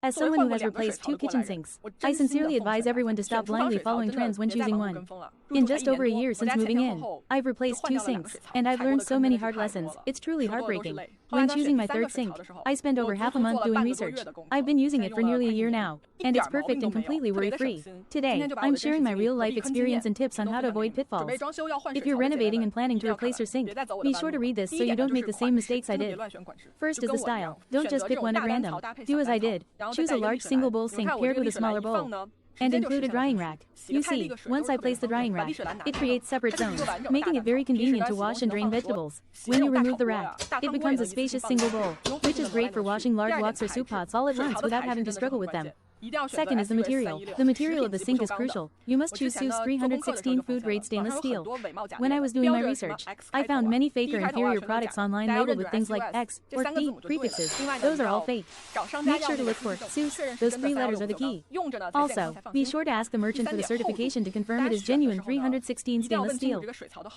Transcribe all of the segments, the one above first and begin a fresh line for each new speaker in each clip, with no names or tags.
As someone who has replaced 2 kitchen sinks, I sincerely advise everyone to stop blindly following trends when choosing one. In just over a year since moving in, I've replaced 2 sinks, and I've learned so many hard lessons, it's truly heartbreaking. When choosing my 3rd sink, I spent over half a month doing research. I've been using it for nearly a year now, and it's perfect and completely worry-free. Today, I'm sharing my real-life experience and tips on how to avoid pitfalls. If you're renovating and planning to replace your sink, be sure to read this so you don't make the same mistakes I did. First is the style. Don't just pick one at random. Do as I did. Choose a large single-bowl sink paired with a smaller bowl. And include a drying rack. You see, once I place the drying rack, it creates separate zones, making it very convenient to wash and drain vegetables. When you remove the rack, it becomes a spacious single bowl, which is great for washing large woks or soup pots all at once without having to struggle with them. Second is the material. The material of the sink is crucial. You must choose SUSE 316 food-grade stainless steel. When I was doing my research, I found many fake or inferior products online labeled with things like X or D prefixes. Those are all fake. Make sure to look for SUSE. Those 3 letters are the key. Also, be sure to ask the merchant for the certification to confirm it is genuine 316 stainless steel,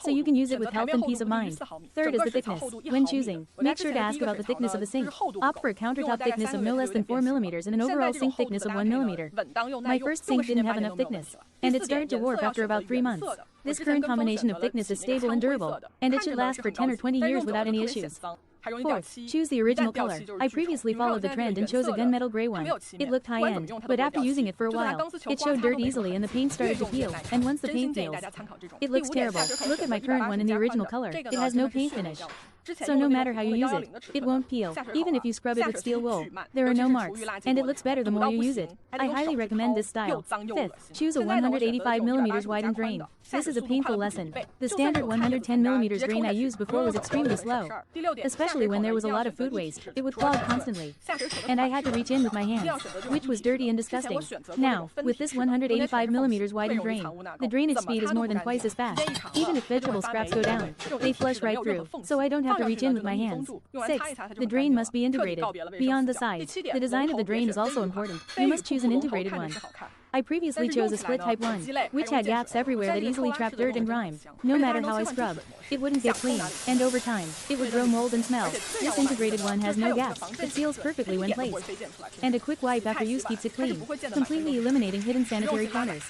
so you can use it with health and peace of mind. Third is the thickness. When choosing, make sure to ask about the thickness of the sink. Opt for a countertop thickness of no less than 4 mm and an overall sink thickness of 1 mm. My first sink didn't have enough thickness, and it started to warp after about 3 months. This current combination of thickness is stable and durable, and it should last for 10 or 20 years without any issues. Fourth, choose the original color. I previously followed the trend and chose a gunmetal gray one. It looked high-end, but after using it for a while, it showed dirt easily and the paint started to peel, and once the paint peels, it looks terrible. Look at my current one in the original color. It has no paint finish. So no matter how you use it, it won't peel, even if you scrub it with steel wool. There are no marks, and it looks better the more you use it. I highly recommend this style. Fifth, choose a 185 mm widened drain. This is a painful lesson. The standard 110 mm drain I used before was extremely slow, especially when there was a lot of food waste. It would clog constantly, and I had to reach in with my hands, which was dirty and disgusting. Now, with this 185 mm widened drain, the drainage speed is more than twice as fast. Even if vegetable scraps go down, they flush right through, so I don't have to reach in with my hands. Sixth, the drain must be integrated. Beyond the sides, the design of the drain is also important. You must choose an integrated one. I previously chose a split type one, which had gaps everywhere that easily trapped dirt and grime. No matter how I scrubbed, it wouldn't get clean, and over time, it would grow mold and smell. This integrated one has no gaps, it seals perfectly when placed, and a quick wipe after use keeps it clean, completely eliminating hidden sanitary counters.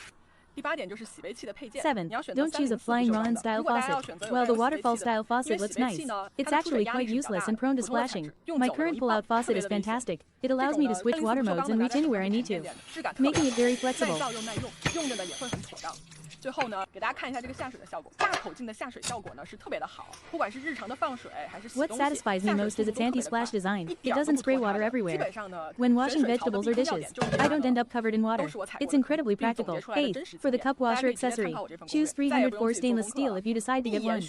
7. Don't choose a flying Rohan-style faucet. While the waterfall-style faucet looks nice, it's actually quite useless and prone to splashing. My current pull-out faucet is fantastic. It allows me to switch water modes and reach anywhere I need to, making it very flexible.
最后呢，给大家看一下这个下水的效果。大口径的下水效果呢是特别的好，不管是日常的放水还是洗东西。
What satisfies me most is its anti-splash design. It doesn't spray water everywhere. When washing vegetables or dishes, I don't end up covered in water. It's incredibly practical. 8. For the cup washer accessory, choose 304 stainless steel if you decide to get one.